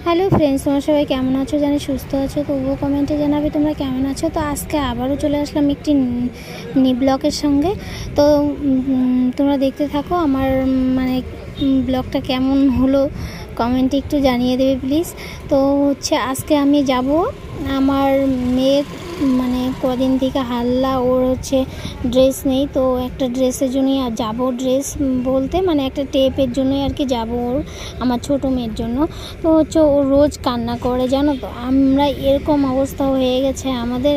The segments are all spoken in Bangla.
হ্যালো ফ্রেন্ডস, তোমরা সবাই কেমন আছো? জানি সুস্থ আছো, তবুও কমেন্টে জানাবে তোমরা কেমন আছো। তো আজকে আবারও চলে আসলাম একটি ব্লগের সঙ্গে। তো তোমরা দেখতে থাকো আমার ব্লগটা কেমন হলো কমেন্টে একটু জানিয়ে দেবে প্লিজ। তো আজকে আমি যাব আমার মেয়ের কদিন থেকে হাল্লা, ওর ড্রেস নেই, তো একটা ড্রেসের জন্যই যাব। ড্রেস বলতে একটা টেপের জন্যই আর কি যাব, আমার ছোটো মেয়ের জন্য। তো ও রোজ কান্না করে, জানো তো। আমরা এরকম অবস্থা হয়ে গেছে আমাদের,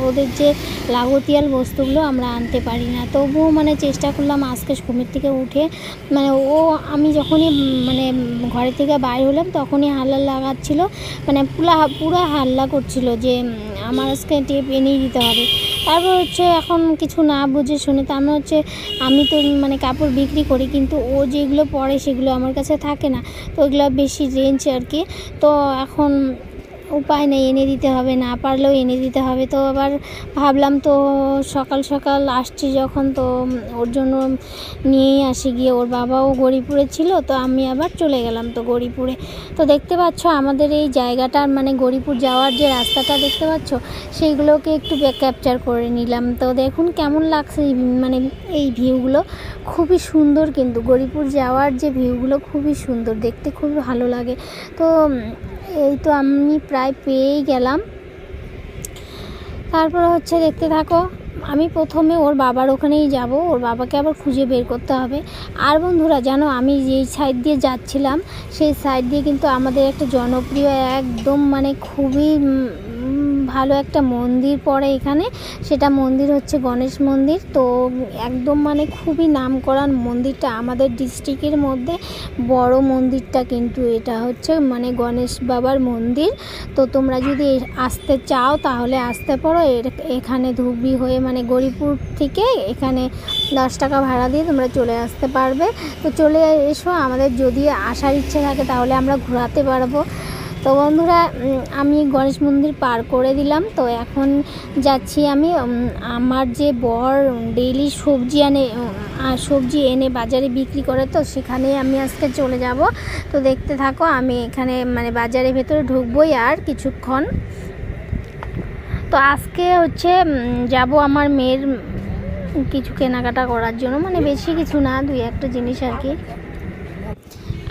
ওদের যে লাগতিয়াল বস্তুগুলো আমরা আনতে পারি না। তবুও চেষ্টা করলাম আজকে ঘুমের থেকে উঠে, আমি যখনই ঘরের থেকে বাইরে হলাম তখনই হাল্লা লাগাচ্ছিল, পুরো হাল্লা করছিল যে আমার আজকে টেপ এনে দিতে হবে। তারপর এখন কিছু না বুঝে শুনে, তার আমি তো কাপড় বিক্রি করি, কিন্তু ও যেগুলো পরে সেগুলো আমার কাছে থাকে না, তো ওইগুলো বেশি রেঞ্জ আর কি। তো এখন উপায় নেই, এনে দিতে হবে, না পারলেও এনে দিতে হবে। তো আবার ভাবলাম তো সকাল সকাল আসছি যখন, তো ওর জন্য নিয়েই আসি গিয়ে। ওর বাবাও গৌরীপুরে ছিল, তো আমি আবার চলে গেলাম তো গৌরীপুরে। তো দেখতে পাচ্ছ আমাদের এই জায়গাটার গৌরীপুর যাওয়ার যে রাস্তাটা দেখতে পাচ্ছ, সেইগুলোকে একটু ক্যাপচার করে নিলাম। তো দেখুন কেমন লাগছে, এই ভিউগুলো খুবই সুন্দর, কিন্তু গৌরীপুর যাওয়ার যে ভিউগুলো খুবই সুন্দর, দেখতে খুবই ভালো লাগে। তো এই তো আমি প্রায় পেয়েই গেলাম। তারপর দেখতে থাকো। আমি প্রথমে ওর বাবার ওখানেই যাব, ওর বাবাকে আবার খুঁজে বের করতে হবে। আর বন্ধুরা জানো, আমি যেই সাইড দিয়ে যাচ্ছিলাম সেই সাইড দিয়ে কিন্তু আমাদের একটা জনপ্রিয় একদম খুবই ভালো একটা মন্দির পড়ে এখানে। সেটা মন্দির গণেশ মন্দির। তো একদম খুবই নামকরা মন্দিরটা, আমাদের ডিস্ট্রিক্টের মধ্যে বড় মন্দিরটা, কিন্তু এটা গণেশ বাবার মন্দির। তো তোমরা যদি আসতে চাও তাহলে আসতে পারো। এখানে ধুবড়ি হয়ে গৌরীপুর থেকে এখানে 10 টাকা ভাড়া দিয়ে তোমরা চলে আসতে পারবে। তো চলে এসো, আমাদের যদি আসার ইচ্ছে থাকে তাহলে আমরা ঘোরাতে পারবো। তো বন্ধুরা, আমি গণেশ মন্দির পার করে দিলাম। তো এখন যাচ্ছি আমি, আমার যে বর ডেইলি সবজি এনে বাজারে বিক্রি করে, তো সেখানে আমি আজকে চলে যাব। তো দেখতে থাকো, আমি এখানে বাজারের ভেতরে ঢুকবোই আর কিছুক্ষণ। তো আজকে যাব আমার মেয়ের কিছু কেনাকাটা করার জন্য, বেশি কিছু না, 2-1টা জিনিস আর কি।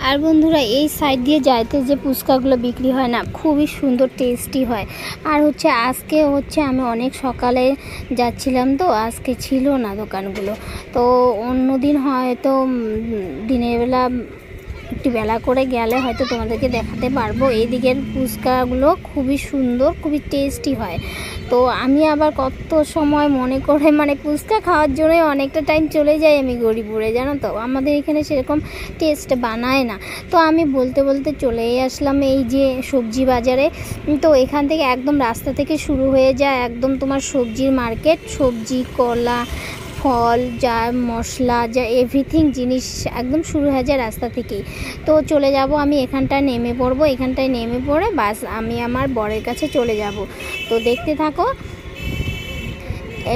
আর বন্ধুরা, এই সাইড দিয়ে যাইতে যে ফুচকাগুলো বিক্রি হয় না, খুবই সুন্দর টেস্টি হয়। আর আজকে আমি অনেক সকালে যাচ্ছিলাম, তো আজকে ছিল না দোকানগুলো। তো অন্য দিন হয়তো দিনের বেলা একটু বেলা করে গেলে হয়তো তোমাদেরকে দেখাতে পারবো। এই দিকের ফুচকাগুলো খুবই সুন্দর, খুবই টেস্টি হয়। তো আমি আবার কত সময় মনে করে ফুচকা খাওয়ার জন্য অনেকটা টাইম চলে যায় আমি গৌরীপুরে, জানো তো। আমাদের এখানে সেরকম টেস্ট বানায় না। তো আমি বলতে বলতে চলেই আসলাম এই যে সবজি বাজারে। তো এখান থেকে একদম রাস্তা থেকে শুরু হয়ে যায় একদম তোমার সবজির মার্কেট, সবজি, কলা, ফল, যা মশলা, যা এভরিথিং জিনিস একদম শুরু হয়ে যায় রাস্তা থেকেই। তো চলে যাব আমি, এখানটায় নেমে পড়বো। এখানটায় নেমে পড়ে বাস আমি আমার বরের কাছে চলে যাব। তো দেখতে থাকো।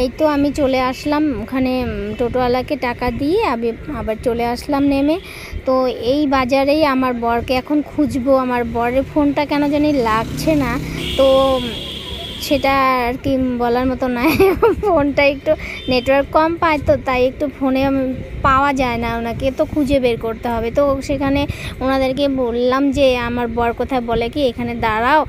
এই তো আমি চলে আসলাম ওখানে, টোটোওয়ালাকে টাকা দিয়ে আমি আবার চলে আসলাম নেমে। তো এই বাজারেই আমার বরকে এখন খুঁজবো। আমার বরের ফোনটা কেন জানি লাগছে না, তো সেটা আর কি বলার মতো নয়। ফোনটা একটু নেটওয়ার্ক কম পায়, তো তাই একটু ফোনে পাওয়া যায় না, ওনাকে তো খুঁজে বের করতে হবে। তো সেখানে ওনাদেরকে বললাম যে আমার বর কোথায়, বলে কি এখানে দাঁড়াও,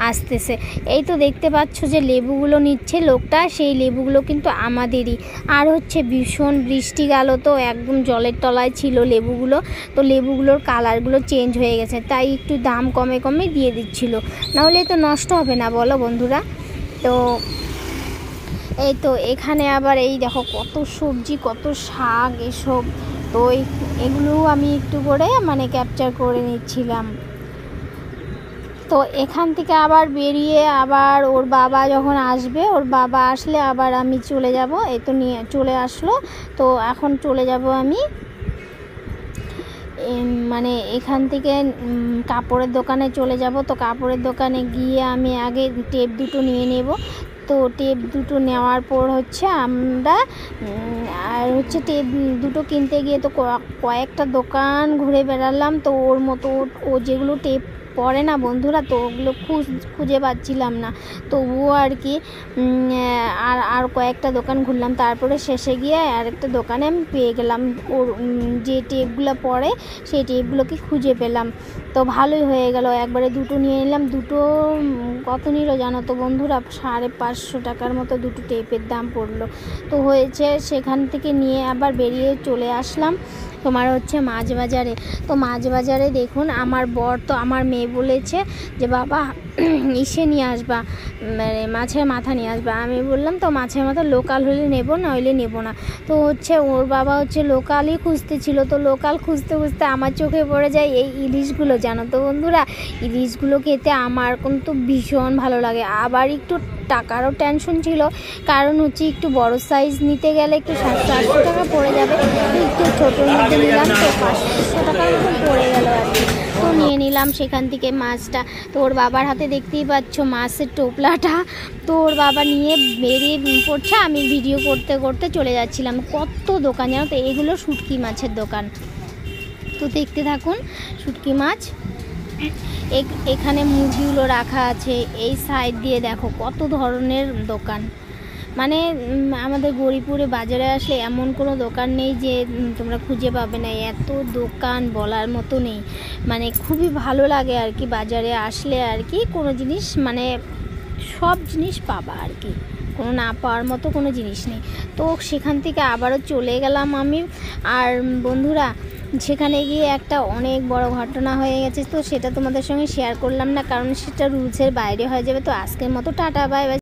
আসতেছে। এই তো দেখতে পাচ্ছ যে লেবুগুলো নিচ্ছে লোকটা, সেই লেবুগুলো কিন্তু আমাদেরই। আর ভীষণ বৃষ্টি গেল, তো একদম জলের তলায় ছিল লেবুগুলো। তো লেবুগুলোর কালারগুলো চেঞ্জ হয়ে গেছে, তাই একটু দাম কমে কমে দিয়ে দিচ্ছিল, নাহলে তো নষ্ট হবে না, বলো বন্ধুরা। তো এই তো এখানে আবার এই দেখো কত সবজি, কত শাক, এসব। তো এগুলো আমি একটু করে ক্যাপচার করে নিচ্ছিলাম। তো এখান থেকে আবার বেরিয়ে আবার ওর বাবা যখন আসবে, ওর বাবা আসলে আবার আমি চলে যাব। এই তো নিয়ে চলে আসলো। তো এখন চলে যাব আমি এখান থেকে কাপড়ের দোকানে চলে যাব। তো কাপড়ের দোকানে গিয়ে আমি আগে টেপ দুটো নিয়ে নেব। তো টেপ দুটো নেওয়ার পর আমরা আর টেপ দুটো কিনতে গিয়ে তো কয়েকটা দোকান ঘুরে বেড়ালাম। তো ওর মতো ও যেগুলো টেপ পরে না বন্ধুরা, তো ওগুলো খুঁজে পাচ্ছিলাম না, তবুও আর কি আর কয়েকটা দোকান ঘুরলাম, তারপরে শেষে গিয়ে আরেকটা দোকানে আমি পেয়ে গেলাম ওর যে টেপগুলো পরে সেই টেপগুলোকে খুঁজে পেলাম। তো ভালোই হয়ে গেল, একবারে দুটো নিয়ে নিলাম। দুটো কত নিল জানো তো বন্ধুরা, 550 টাকার মতো দুটো টেপের দাম পড়লো। তো হয়েছে, সেখান থেকে নিয়ে আবার বেরিয়ে চলে আসলাম তোমার হচ্ছে মাছ বাজারে। তো মাছ বাজারে দেখুন, আমার বর তো আমার মেয়ে বলেছে যে বাবা ইসে নিয়ে আসবা, মানে মাছের মাথা নিয়ে আসবা। আমি বললাম তো মাছের মাথা লোকাল হলে নেব, না হলে নেব না। তো হচ্ছে ওর বাবা হচ্ছে লোকালই খুঁজতে ছিল। তো লোকাল খুঁজতে খুঁজতে আমার চোখে পড়ে যায় এই ইলিশগুলো। জানো তো বন্ধুরা, ইলিশগুলো খেতে আমার কিন্তু ভীষণ ভালো লাগে। আবার একটু টাকারও টেনশন ছিল, কারণ হচ্ছে একটু বড় সাইজ নিতে গেলে একটু 700-800 টাকা পড়ে যাবে, একটু ছোটোর মধ্যে নিলাম তো 500 টাকার মতো পড়ে গেল আর কি। তো নিয়ে নিলাম সেখান থেকে মাছটা। তো ওর বাবার হাতে দেখতেই পাচ্ছ মাছের টোপলাটা। তো ওর বাবা নিয়ে বেরিয়ে পড়ছে, আমি ভিডিও করতে করতে চলে যাচ্ছিলাম। কত দোকান জানো তো, এগুলো শুটকি মাছের দোকান। তো দেখতে থাকুন, শুটকি মাছ এখানে মুরগিগুলো রাখা আছে। এই সাইড দিয়ে দেখো কত ধরনের দোকান। মানে আমাদের গৌরীপুরে বাজারে আসলে এমন কোনো দোকান নেই যে তোমরা খুঁজে পাবে না, এত দোকান বলার মতো নেই। মানে খুবই ভালো লাগে আর কি বাজারে আসলে আর কি, কোনো জিনিস মানে সব জিনিস পাবা আর কি, কোনো না পাওয়ার মতো কোনো জিনিস নেই। তো সেখান থেকে আবারও চলে গেলাম আমি। আর বন্ধুরা, সেখানে গিয়ে একটা অনেক বড় ঘটনা হয়ে গেছে, তো সেটা তোমাদের সঙ্গে শেয়ার করলাম না, কারণ সেটা রুলসের বাইরে হয়ে যাবে। তো আজকের মতো টাটা, বাই বাই।